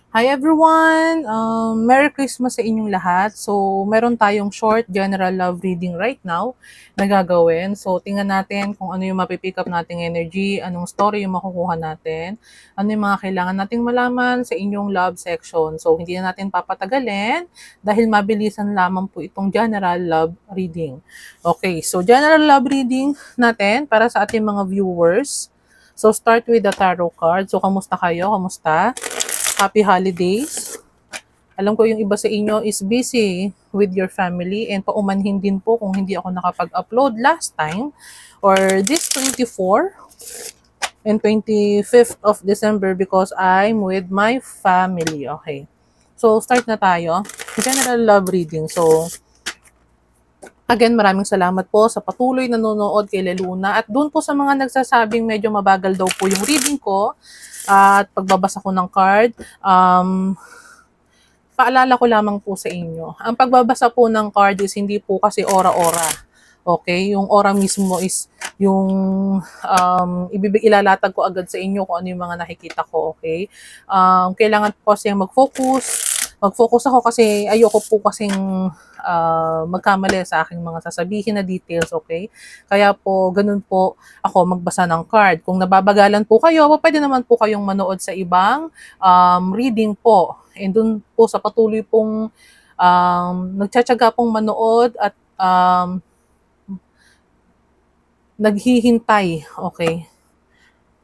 Hi everyone! Merry Christmas sa inyong lahat. So, meron tayong short general love reading right now na gagawin. So, tingnan natin kung ano yung mapipick up nating energy, anong story yung makukuha natin, ano yung mga kailangan nating malaman sa inyong love section. So, hindi na natin papatagalin dahil mabilisan lamang po itong general love reading. Okay, so general love reading natin para sa ating mga viewers. So, start with the tarot card. So, kamusta kayo? Kamusta? Happy holidays. Alam ko yung iba sa inyo is busy with your family and paumanhin din po kung hindi ako nakapag-upload last time or this 24 and 25th of December because I'm with my family. Okay. So, start na tayo. General love reading. So, again, maraming salamat po sa patuloy na nanonood kay Leluna. At doon po sa mga nagsasabing medyo mabagal daw po yung reading ko at pagbabasa ko ng card, paalala ko lamang po sa inyo. Ang pagbabasa po ng card is hindi po kasi ora-ora. Okay? Yung ora mismo is yung ilalatag ko agad sa inyo kung ano yung mga nakikita ko. Okay? Kailangan po kasi mag-focus. Mag-focus ako kasi ayoko po kasing magkamali sa aking mga sasabihin na details, okay? Kaya po, ganun po ako magbasa ng card. Kung nababagalan po kayo, pwede naman po kayong manood sa ibang reading po. And dun po sa patuloy pong nagtsatsaga pong manood at naghihintay, okay?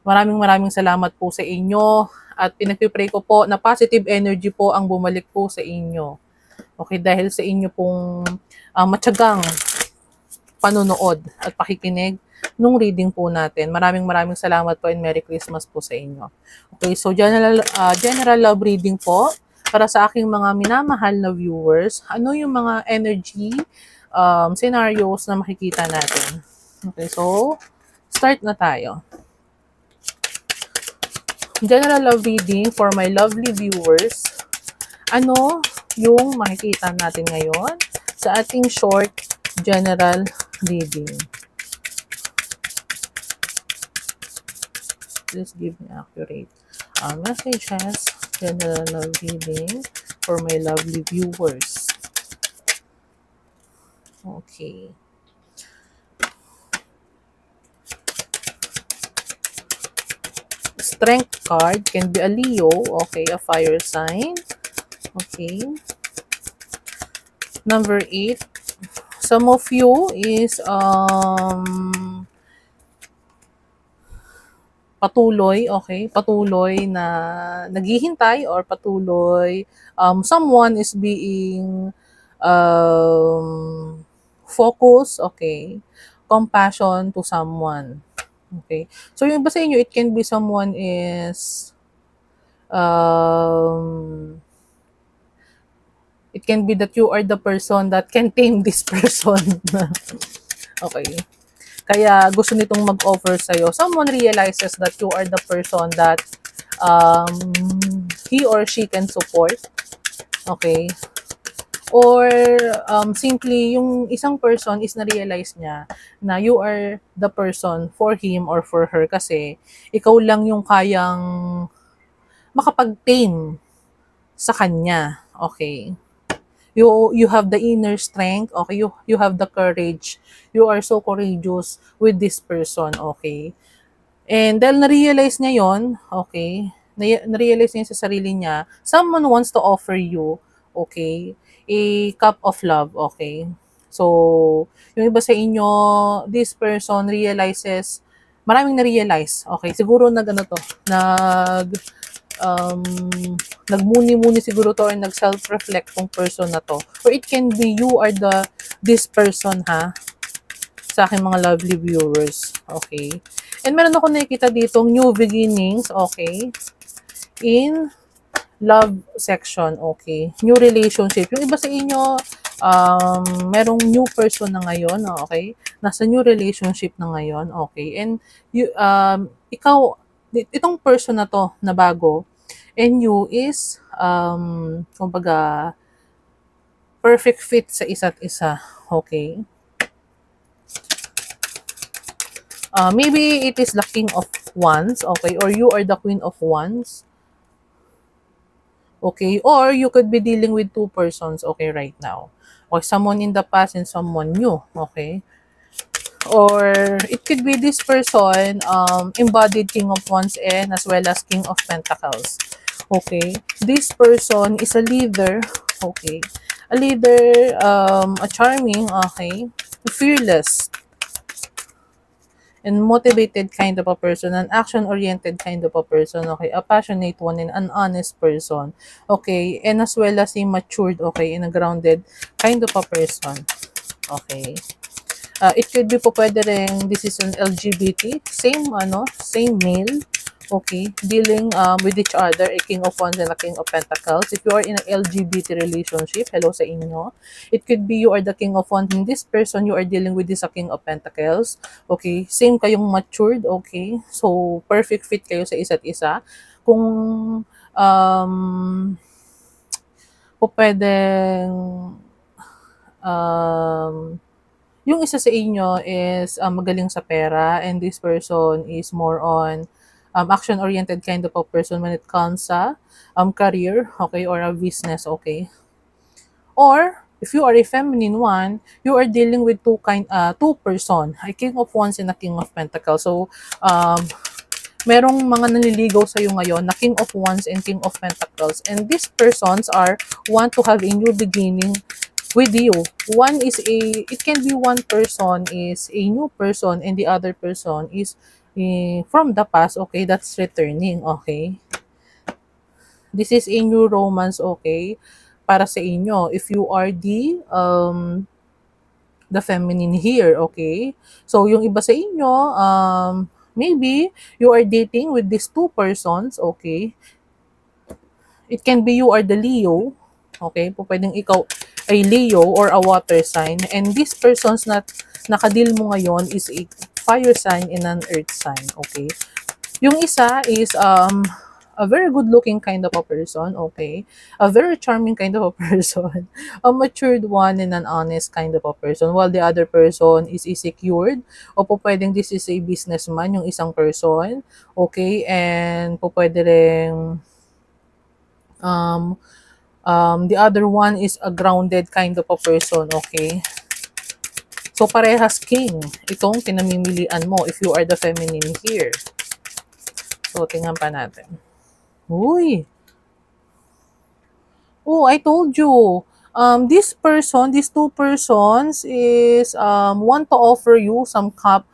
Maraming salamat po sa inyo at pinagpipray ko po na positive energy po ang bumalik po sa inyo. Okay, dahil sa inyo pong matyagang panonood at pakikinig nung reading po natin. Maraming salamat po and Merry Christmas po sa inyo. Okay, so general love reading po para sa aking mga minamahal na viewers. Ano yung mga energy scenarios na makikita natin? Okay, so start na tayo. General love reading for my lovely viewers. Ano yung makikita natin ngayon sa ating short general reading? Please give me accurate messages. General love reading for my lovely viewers. Okay. Strength card can be a Leo, okay, a fire sign. Okay. Number 8. Some of you is patuloy, okay? Patuloy na naghihintay or patuloy someone is being focus, okay? Compassion to someone. Okay? So yung iba sa inyo, it can be someone is it can be that you are the person that can tame this person. Okay. Kaya gusto nitong mag-offer sa'yo. Someone realizes that you are the person that he or she can support. Okay. Or simply, yung isang person is na-realize niya na you are the person for him or for her kasi ikaw lang yung kayang makapag-tame sa kanya. Okay. You have the inner strength, okay? You have the courage. You are so courageous with this person, okay? And dahil na-realize niya yon, okay? Na-realize niya sa sarili niya, someone wants to offer you, okay, a cup of love, okay? So, yung iba sa inyo, this person realizes, maraming na-realize, okay? Siguro nagmuni-muni siguro to or nag-self-reflect tong person na to. Or it can be you are this person, ha? Sa aking mga lovely viewers. Okay? And meron ako nakikita dito new beginnings, okay? In love section, okay? New relationship. Yung iba sa inyo, merong new person na ngayon, okay? Nasa new relationship na ngayon, okay? And ikaw, itong person na to, na bago, and you is, kumbaga, perfect fit sa isa't isa, okay? Maybe it is the King of Wands, okay? Or you are the Queen of Wands. Okay? Or you could be dealing with two persons, okay, right now. Or someone in the past and someone new, okay? Or it could be this person, embodied King of Wands and as well as King of Pentacles. Okay? This person is a leader, okay? A leader, a charming, okay? Fearless, and motivated kind of a person, an action-oriented kind of a person, okay, a passionate one, and an honest person, okay, and as well as a matured, okay, and a grounded kind of a person, okay. It could be po pwede rin, this is an LGBT, same, same male, okay, dealing with each other, a King of Wands and a King of Pentacles. If you are in an LGBT relationship, hello sa inyo. It could be you are the King of Wands and this person you are dealing with is a King of Pentacles. Okay, same kayong matured, okay. So, perfect fit kayo sa isa't isa. Kung po pwedeng yung isa sa inyo is magaling sa pera and this person is more on action-oriented kind of a person when it comes sa career, okay, or a business, okay. Or, if you are a feminine one, you are dealing with two person, a King of Wands and a King of Pentacles. So, merong mga nanliligaw sa'yo ngayon na King of Wands and King of Pentacles. And these persons want to have a new beginning with you. It can be one person is a new person and the other person is from the past, okay, that's returning, okay. This is a new romance, okay, para sa inyo. If you are the feminine here, okay. So, yung iba sa inyo, maybe you are dating with these two persons, okay. It can be you are the Leo, okay. Pwedeng ikaw ay Leo or a water sign. And this person's nakadil mo ngayon is a fire sign and an earth sign, okay. Yung isa is a very good-looking kind of a person, okay? A very charming kind of a person. A matured one and an honest kind of a person. While the other person is secured. O po pwedeng this is a businessman, yung isang person. Okay? And po pwede rin the other one is a grounded kind of a person, okay? So, parehas king. Itong pinamimilian mo if you are the feminine here. So, tingnan pa natin. Uy! Oh, I told you. These two persons is want to offer you some cup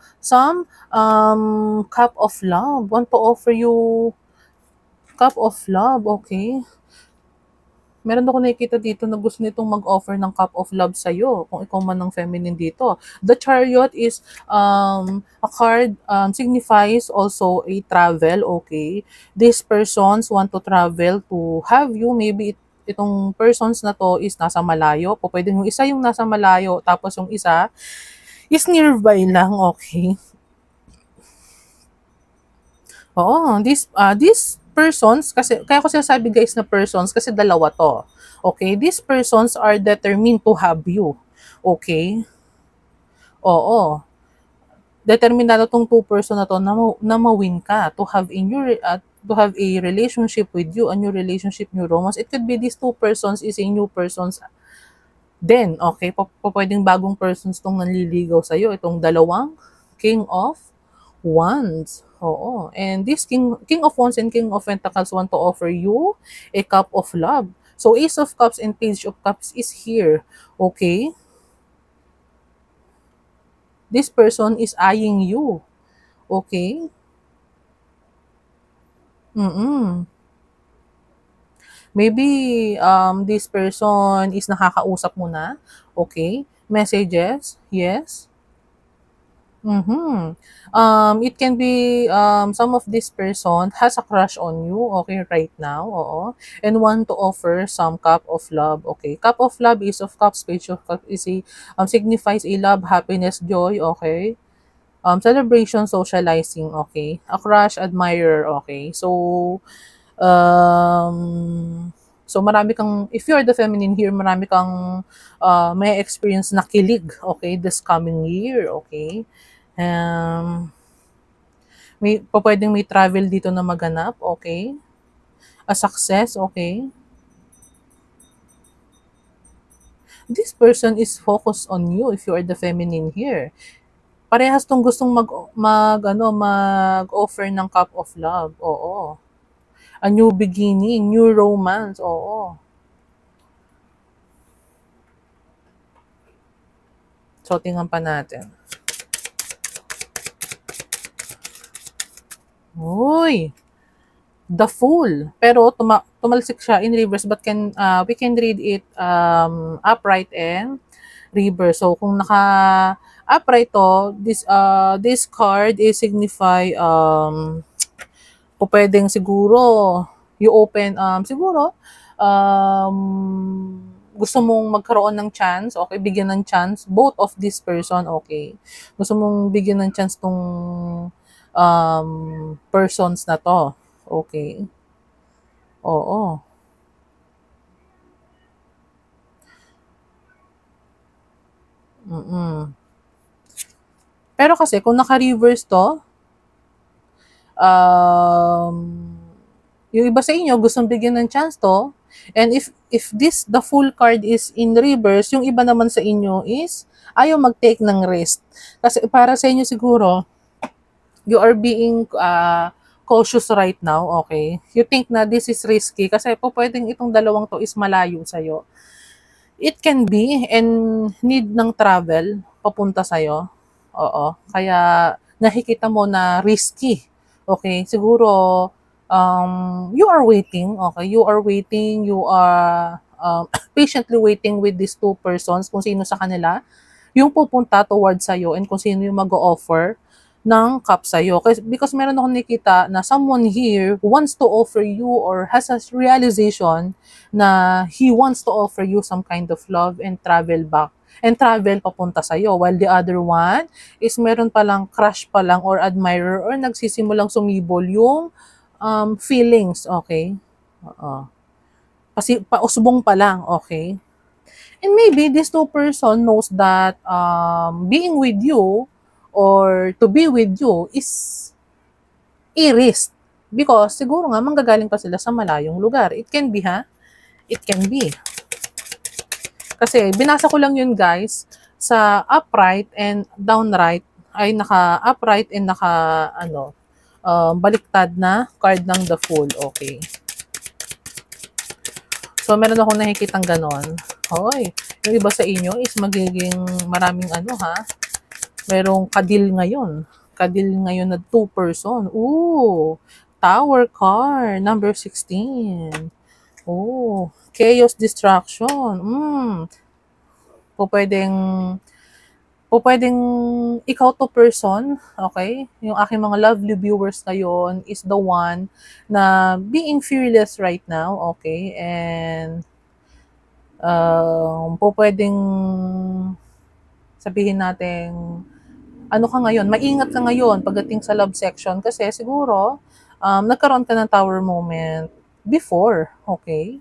of love. Want to offer you cup of love, okay? Meron ako nakikita dito na gusto nitong mag-offer ng cup of love sa'yo, kung ikaw man ng feminine dito. The Chariot is a card, signifies also a travel, okay? These persons want to travel to have you, maybe itong persons na to is nasa malayo, o pwedeng yung isa yung nasa malayo, tapos yung isa is nearby lang, okay? Oo, these persons, kasi, kaya ko sinasabi guys na persons, kasi dalawa to. Okay, these persons are determined to have you. Okay? Oo. Determinado tong two person na to na ma-win ka, to have a relationship with you, a new relationship, new romance. It could be these two persons is a new persons then, okay? Pwedeng bagong persons tong nanliligaw sa'yo, itong dalawang King of Wands. Oo. And this King of Wands and King of Pentacles want to offer you a cup of love. So, Ace of Cups and Page of Cups is here. Okay? This person is eyeing you. Okay? Maybe this person is nakakausap mo na. Okay? Messages. Yes. It can be some of this person has a crush on you, okay, right now, oo, and want to offer some cup of love, okay. Cup of love is of cups, page of cups is a signifies a love, happiness, joy, okay. Celebration, socializing, okay. A crush, admirer, okay. So, marami kang, if you're the feminine here, marami kang may experience na kilig, okay, this coming year, okay. Pwedeng may travel dito na maganap, okay? A success, okay? this person is focused on you if you are the feminine here. Parehas tong gustong mag-offer ng cup of love. Oo. A new beginning, new romance. Oo. So, tingnan pa natin. Uy! The Fool. Pero tumalsik siya in reverse but we can read it upright and reverse. So kung naka upright to, this card is signify pwedeng siguro you open siguro gusto mong magkaroon ng chance, okay, bigyan ng chance both of this person, okay. Gusto mong bigyan ng chance tong persons na to. Okay. Oo. Pero kasi kung naka-reverse to, yung iba sa inyo gustong bigyan ng chance to, and if the full card is in reverse, yung iba naman sa inyo is ayaw mag-take ng risk. Kasi para sa inyo siguro, you are being cautious right now, okay? You think na this is risky kasi pwedeng itong dalawang to is malayo sa'yo. It can be and need ng travel papunta sa'yo. Oo. Kaya nakikita mo na risky. Okay? Siguro, you are waiting. Okay? You are waiting. You are patiently waiting with these two persons kung sino sa kanila yung pupunta towards sa'yo and kung sino yung mag-o-offer ng cup sa'yo. Because meron akong nakita na someone here wants to offer you or has a realization na he wants to offer you some kind of love and travel back and travel papunta sa'yo. While the other one is meron palang crush pa lang or admirer or nagsisimulang sumibol yung feelings, okay? Kasi pausbong pa lang, okay? And maybe this two person knows that being with you or to be with you is i-risk. Because siguro nga manggagaling pa sila sa malayong lugar. It can be, ha? It can be. Kasi binasa ko lang yun, guys, sa upright and downright ay naka-upright and baliktad na card ng the Fool. Okay. So, meron akong nakikitang ganon. Hoy, yung iba sa inyo is magiging maraming merong kadil ngayon. Kadil ngayon na 2 person. Ooh, Tower card, number 16. Oh, Chaos Distraction. Pwedeng ikaw to person, okay? Yung aking mga lovely viewers ngayon is the one na being fearless right now, okay? And pwedeng sabihin natin ano ka ngayon, maingat ka ngayon pagdating sa love section kasi siguro nagkaroon ka ng tower moment before, okay?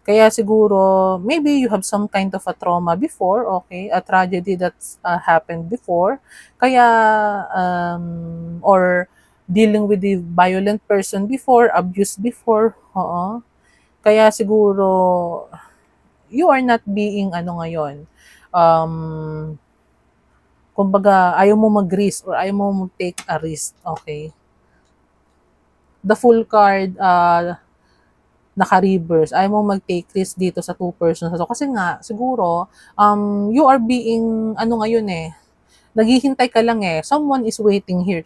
Kaya siguro, maybe you have some kind of a trauma before, okay? A tragedy that's happened before. Kaya, or dealing with the violent person before, abuse before, oo. Kaya siguro, you are not being ngayon, kumbaga, ayaw mo mag-risk or ayaw mo take a risk, okay? The Full card, naka-reverse. Ayaw mo mag-take risk dito sa 2 persons. Kasi nga, siguro, you are being, ngayon naghihintay ka lang Someone is waiting here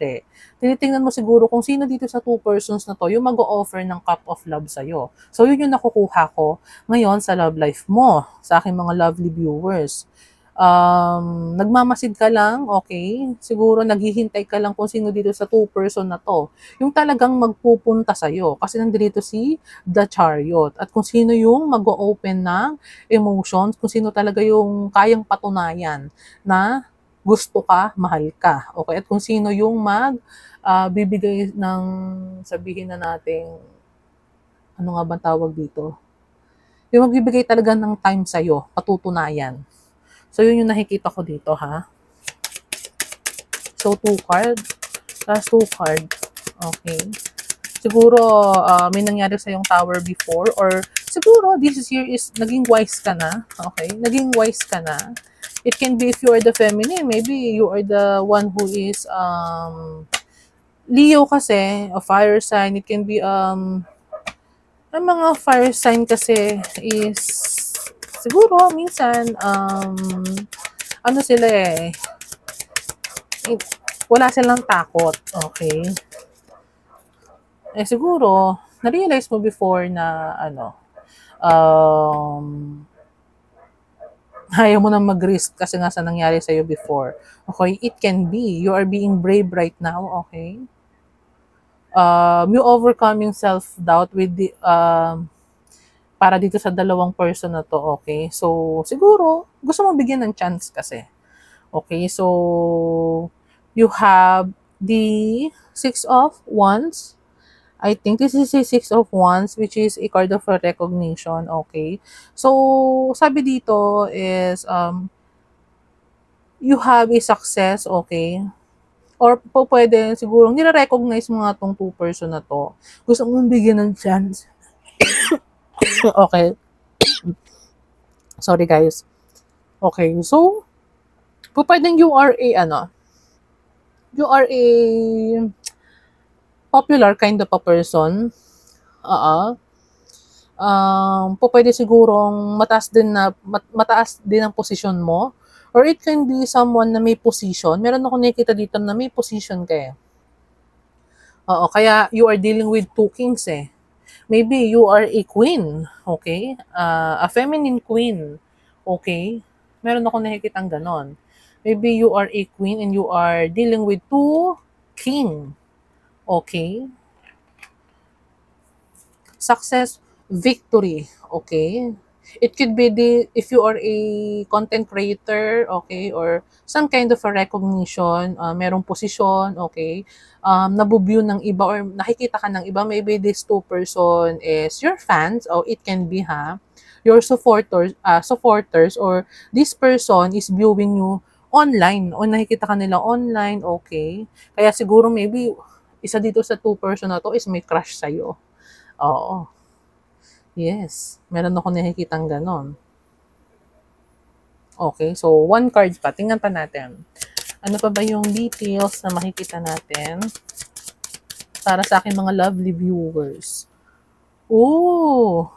Tinitingnan mo siguro kung sino dito sa 2 persons na to yung mag-o-offer ng cup of love sa'yo. So, yun yung nakukuha ko ngayon sa love life mo, sa aking mga lovely viewers. Nagmamasid ka lang, okay? Siguro naghihintay ka lang kung sino dito sa 2 person na to. Yung talagang magpupunta sa'yo. Kasi nandito si The Chariot. At kung sino yung mag-o-open ng emotions, kung sino talaga yung kayang patunayan na gusto ka, mahal ka. Okay? At kung sino yung bibigay ng, sabihin na natin, ano nga ba tawag dito? Yung magbibigay talaga ng time sa'yo, patutunayan. So, yun yung nakikita ko dito, ha? So, 2 card. Last 2 card. Okay. Siguro, may nangyari sa yung tower before or siguro, this year is naging wise ka na. Okay? Naging wise ka na. It can be if you are the feminine, maybe you are the one who is, Leo kasi, a fire sign. It can be, ang mga fire sign kasi is, siguro, minsan, ano sila eh, wala silang takot. Okay? Siguro, na-realize mo before na, ayaw mo nang mag-risk kasi nga sa nangyari sa'yo before. Okay? It can be. You are being brave right now. Okay? You overcoming self-doubt with the, para dito sa dalawang person na to. Okay? So, siguro, gusto mo bigyan ng chance kasi. Okay? So, you have the Six of Wands. I think this is a Six of Wands, which is a card of recognition. Okay. So, sabi dito is, you have a success. Okay. Or po pwede, siguro, nire-recognize mo nga tong two person na to. Gusto mong bigyan ng chance. Okay. Sorry, guys. Okay. So, po pwedeng you are a, you are a popular kind of a person. Po pwede sigurong mataas din ang posisyon mo, or it can be someone na may position. Meron ako nakikita dito na may position ka eh. Kaya you are dealing with two kings eh. Maybe you are a queen, okay? A feminine queen, okay? Meron ako nakikitang ganon. Maybe you are a queen and you are dealing with two king. Okay? Success, victory. Okay? It could be if you are a content creator, okay, or some kind of a recognition, merong posisyon, okay, nabubuo ng iba or nakikita ka ng iba, maybe this two person is your fans, or it can be your supporters, or this person is viewing you online, o nakikita ka nila online, okay. Kaya siguro maybe isa dito sa two person na to is may crush sa'yo. Oo. Yes. Meron ako nakikitang ganon. Okay. So, one card pa. Tingnan pa natin. Ano pa ba yung details na makikita natin para sa aking mga lovely viewers? Oh.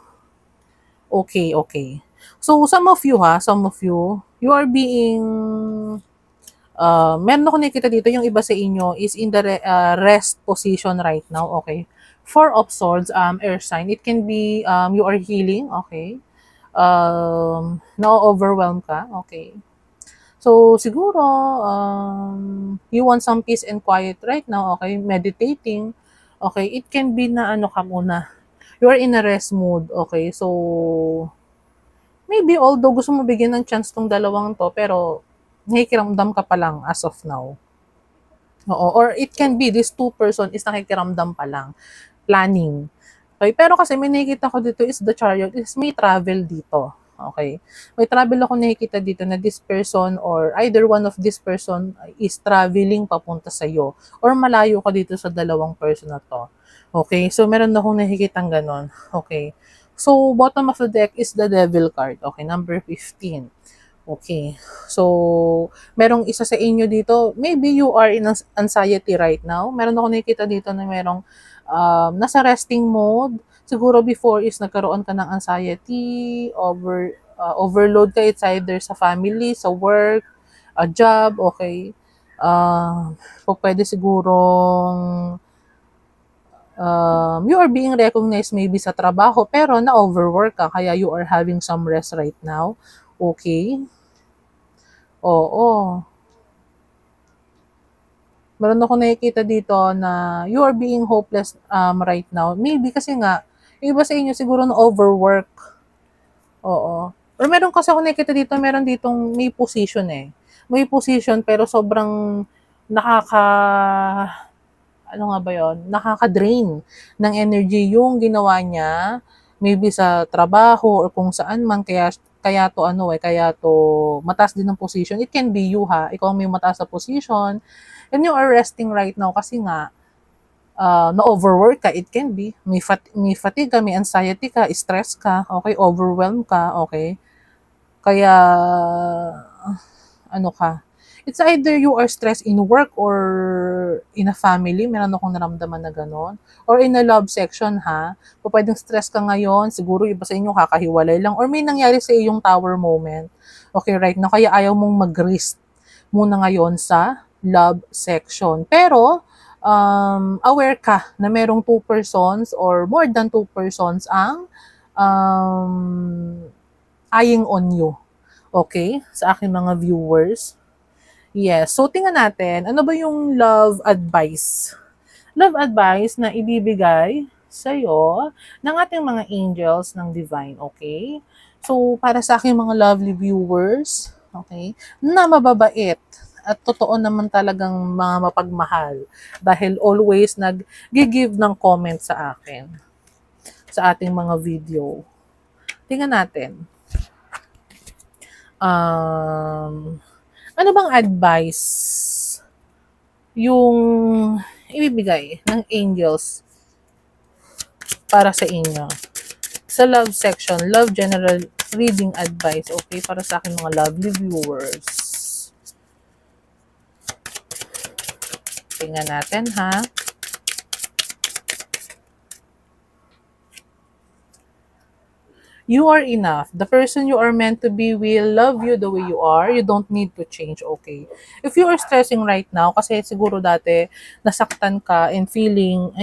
Okay, okay. So, some of you, you are being, meron ako nakikita dito, yung iba sa inyo is in the rest position right now, okay? Four of Swords, air sign. It can be, you are healing, okay? Na-overwhelm ka, okay? So, siguro, you want some peace and quiet right now, okay? Meditating, okay? It can be na ka muna. You are in a rest mood, okay? So, maybe although gusto mo bigyan ng chance tong dalawang to, pero nakikiramdam ka pa lang as of now. Oo. Or it can be this two person is nakikiramdam pa lang. Planning. Okay? Pero kasi may nakikita ko dito is the Chariot is may travel dito. Okay? May travel ako nakikita dito na this person or either one of this person is traveling papunta sa iyo or malayo ka dito sa dalawang person na to. Okay? So, meron akong nakikitang ganon. Okay? So, bottom of the deck is the Devil card. Okay? Number 15. Okay. So, merong isa sa inyo dito, maybe you are in anxiety right now. Meron ako nakikita dito na merong nasa resting mode. Siguro before is nagkaroon ka ng anxiety, overload ka, it's either sa family, sa work, a job, okay. Pwede sigurong you are being recognized maybe sa trabaho, pero na-overwork ka, kaya you are having some rest right now. Okay. Oo. Meron ako nakikita dito na you are being hopeless right now. Maybe kasi nga, yung iba sa inyo siguro na overwork. Oo. Or meron kasi ako nakikita dito, meron ditong may position eh. May position pero sobrang nakaka-drain ng energy yung ginawa niya. Maybe sa trabaho or kung saan man, kaya to mataas din ng position. It can be you ikaw may mataas na position and you are resting right now kasi nga na-overwork ka, it can be. May fatigue ka, may anxiety ka, stress ka, okay, overwhelmed ka, okay. Kaya, ano ka, it's either you are stressed in work or in a family, meron akong naramdaman na gano'n, or in a love section ha, o pwedeng stress ka ngayon, siguro iba sa inyo kakahiwalay lang, or may nangyari sa iyong tower moment, okay, right now, kaya ayaw mong mag-risk muna ngayon sa love section. Pero, aware ka na merong 2 persons or more than 2 persons ang eyeing on you. Okay? Sa aking mga viewers. Yes. So, tingnan natin, ano ba yung love advice? Love advice na ibibigay sa'yo ng ating mga angels ng divine. Okay? So, para sa aking mga lovely viewers, okay, na mababait at totoo naman talagang mga mapagmahal dahil always nag-give ng comment sa akin sa ating mga video. Tingnan natin. Ano bang advice yung ibibigay ng angels para sa inyo? Sa love section, love general reading advice, okay, para sa aking mga lovely viewers. Tingnan natin ha. You are enough. The person you are meant to be will love you the way you are. You don't need to change, okay? If you are stressing right now, kasi siguro dati nasaktan ka and feeling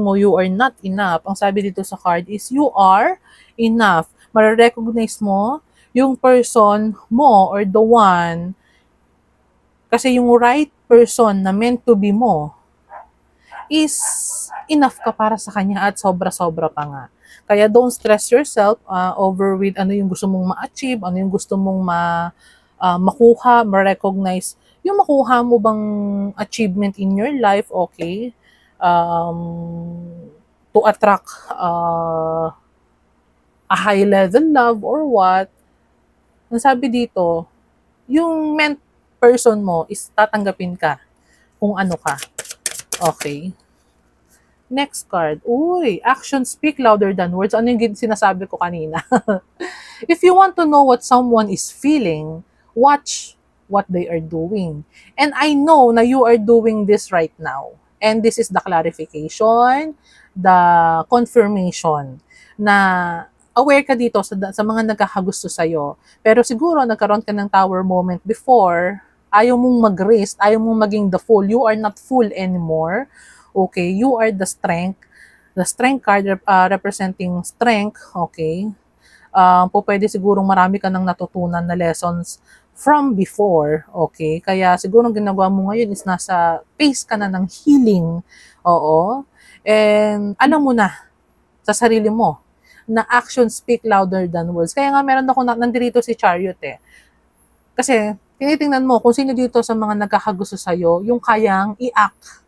mo you are not enough. Ang sabi dito sa card is you are enough. Mare-recognize mo yung person mo or the one kasi yung right person na meant to be mo is enough ka para sa kanya at sobra-sobra pa nga. Kaya don't stress yourself over with ano yung gusto mong ma-achieve, ano yung gusto mong makuha, ma-recognize. Yung makuha mo bang achievement in your life, okay? To attract a high level love or what. Ang sabi dito, yung meant person mo is tatanggapin ka kung ano ka. Okay. Next card. Uy, actions speak louder than words. Ano yung sinasabi ko kanina? If you want to know what someone is feeling, watch what they are doing. And I know na you are doing this right now. And this is the clarification, the confirmation na aware ka dito sa mga nagkakagusto sa'yo. Pero siguro nagkaroon ka ng tower moment before, ayaw mong mag-risk, ayaw mong maging the fool. You are not fool anymore. Okay, you are the strength. The strength card representing strength, okay. Pwede sigurong marami ka nang natutunan na lessons from before, okay. Kaya siguro ang ginagawa mo ngayon is nasa phase ka na ng healing, oo. And alam mo na sa sarili mo na actions speak louder than words. Kaya nga meron ako nandito si Chariot eh. Kasi tinitingnan mo kung sino dito sa mga nagkakagusto sa'yo yung kayang i-act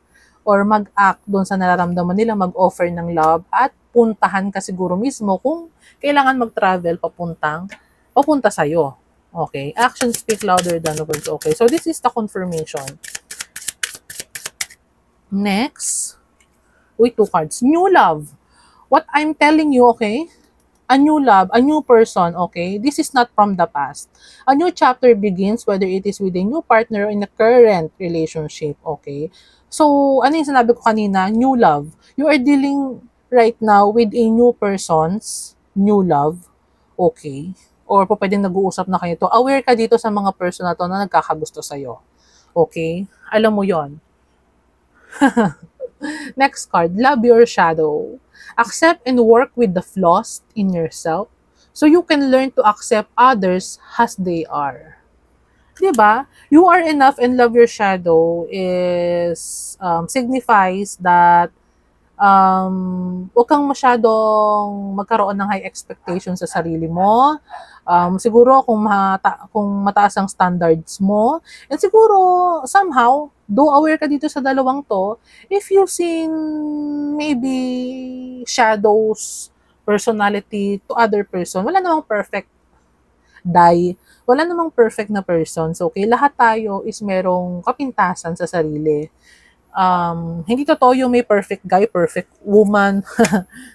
or mag-act doon sa nararamdaman nila, mag-offer ng love at puntahan ka siguro mismo kung kailangan mag-travel papunta sa'yo. Okay? Actions speak louder than words. Okay? So, this is the confirmation. Next. Wait, 2 cards. New love. What I'm telling you, okay? A new love, a new person, okay? This is not from the past. A new chapter begins, whether it is with a new partner or in a current relationship, okay? So, ano yung sinabi ko kanina? New love. You are dealing right now with a new person's new love. Okay? Or pwedeng nag-uusap na kayo to. Aware ka dito sa mga person na to na nagkakagusto sa'yo. Okay? Alam mo yon. Next card. Love your shadow. Accept and work with the flaws in yourself so you can learn to accept others as they are. Diba? You are enough and love your shadow is signifies that huwag kang masyadong magkaroon ng high expectations sa sarili mo. Siguro kung mataas ang standards mo. And siguro, somehow, though aware ka dito sa dalawang to, if you seen maybe shadows, personality to other person, wala namang perfect wala namang perfect na persons, okay? Lahat tayo is merong kapintasan sa sarili. hindi totoo yung may perfect guy, perfect woman.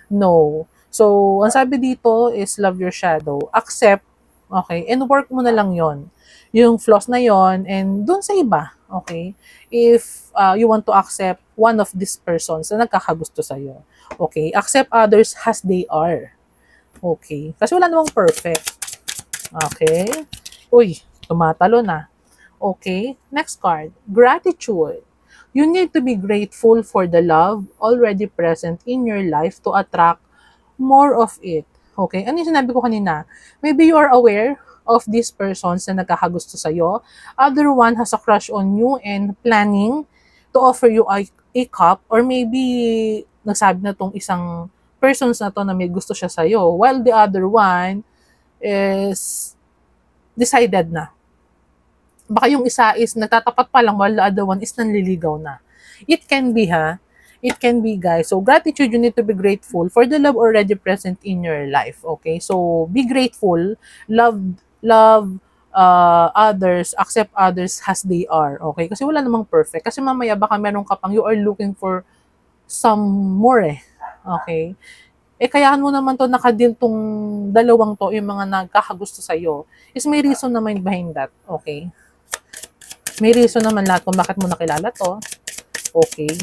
No. So, ang sabi dito is love your shadow. Accept, okay, and work mo na lang yon, yung flaws na yon, and dun sa iba, okay? If you want to accept one of these persons na nagkakagusto sa'yo, okay? Accept others as they are. Okay? Kasi wala namang perfect. Okay? Uy, tumatalo na. Okay? Next card. Gratitude. You need to be grateful for the love already present in your life to attract more of it. Okay? Ano yung sinabi ko kanina? Maybe you are aware of these persons na nagkakagusto sa'yo. Other one has a crush on you and planning to offer you a cup, or maybe nagsabi na tong isang persons na to na may gusto siya sa'yo, while the other one is decided na. Baka yung isa is nagtatapat pa lang while the other one is nanliligaw na. It can be, ha? It can be, guys. So, gratitude, you need to be grateful for the love already present in your life. Okay? So, be grateful. Love others, accept others as they are. Okay? Kasi wala namang perfect. Kasi mamaya baka meron ka pang you are looking for some more eh. Okay? Kayahan mo naman to nakadil tong dalawang to, yung mga nagkakagusto sa'yo, is may reason naman behind that. Okay? May reason naman lahat kung bakit mo nakilala to. Okay?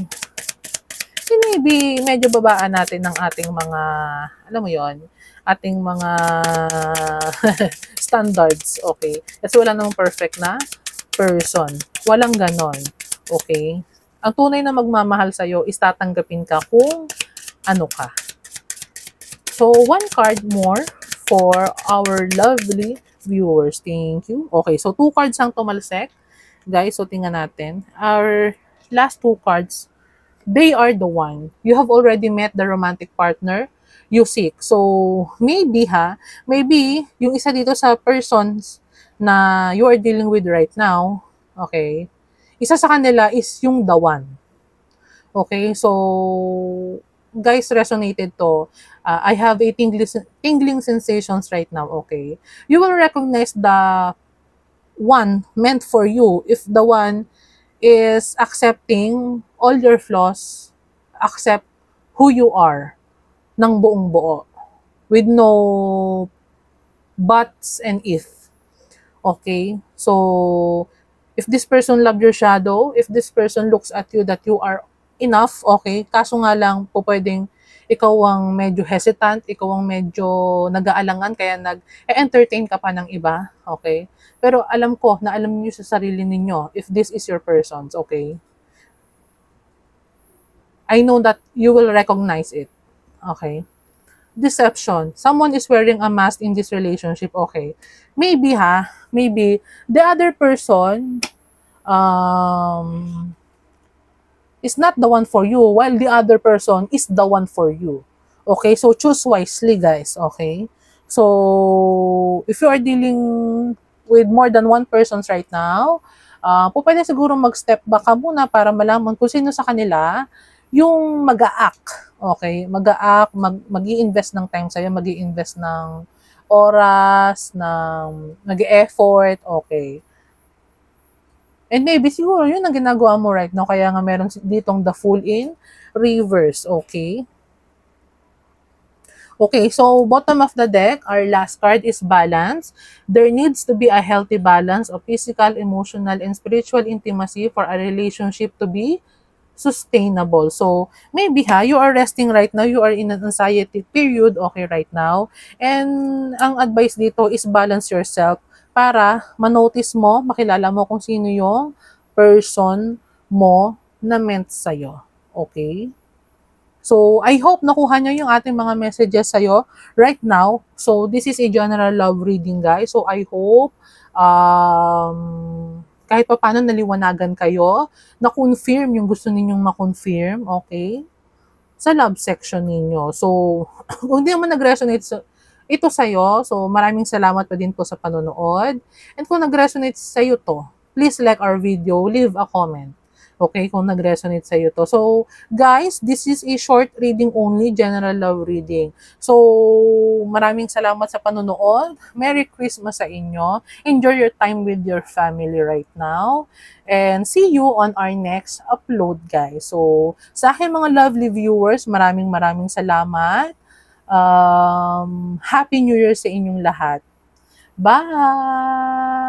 So maybe medyo babaan natin ng ating mga, alam mo yon, ating mga standards. Okay? Kasi wala namang perfect na person. Walang ganon. Okay? Ang tunay na magmamahal sa'yo is tatanggapin ka kung ano ka. So, one card more for our lovely viewers. Thank you. Okay, so 2 cards ang tumalsek. Guys, so tingnan natin. Our last 2 cards, they are the one. You have already met the romantic partner you seek. So, maybe yung isa dito sa persons na you are dealing with right now, okay, isa sa kanila is yung the one. Okay, so guys, resonated to. I have a tingling sensations right now, okay? You will recognize the one meant for you if the one is accepting all your flaws, accept who you are ng buong buo, with no buts and if. Okay? So, if this person loves your shadow, if this person looks at you that you are enough, okay? Kaso nga lang po pwedeng ikaw ang medyo hesitant, ikaw ang medyo nag-aalangan, kaya nag-entertain ka pa ng iba, okay? Pero alam ko na alam niyo sa sarili ninyo if this is your persons, okay? I know that you will recognize it, okay? Deception. Someone is wearing a mask in this relationship, okay? Maybe maybe the other person is not the one for you, while the other person is the one for you. Okay? So, choose wisely, guys. Okay? So, if you are dealing with more than one persons right now, pwede siguro mag-step back ka muna para malaman kung sino sa kanila yung mag-a-act. Okay? Mag-a-act, mag-i-invest ng time sa'yo, mag-i-invest ng oras, mag-e-effort. Okay? And maybe siguro yun ang ginagawa mo right now. Kaya nga meron ditong the Fool in reverse. Okay? Okay, so bottom of the deck, our last card is balance. There needs to be a healthy balance of physical, emotional, and spiritual intimacy for a relationship to be sustainable. So, maybe you are resting right now, you are in an anxiety period, okay, right now. And ang advice dito is balance yourself para manotice mo, makilala mo kung sino yung person mo na meant sa'yo. Okay? So, I hope nakuha nyo yung ating mga messages sa'yo right now. So, this is a general love reading, guys. So, I hope kahit pa paano naliwanagan kayo, na-confirm yung gusto ninyong ma-confirm, okay? Sa love section ninyo. So, kung hindi naman nag-resonate ito sa'yo, so maraming salamat pa din po sa panonood. And kung nag-resonate sa'yo to, please like our video, leave a comment. Okay, kung nag-resonate sa'yo to. So, guys, this is a short reading only, general love reading. So, maraming salamat sa panonood. Merry Christmas sa inyo. Enjoy your time with your family right now. And see you on our next upload, guys. So, sa aking mga lovely viewers, maraming salamat. Happy New Year sa inyong lahat. Bye!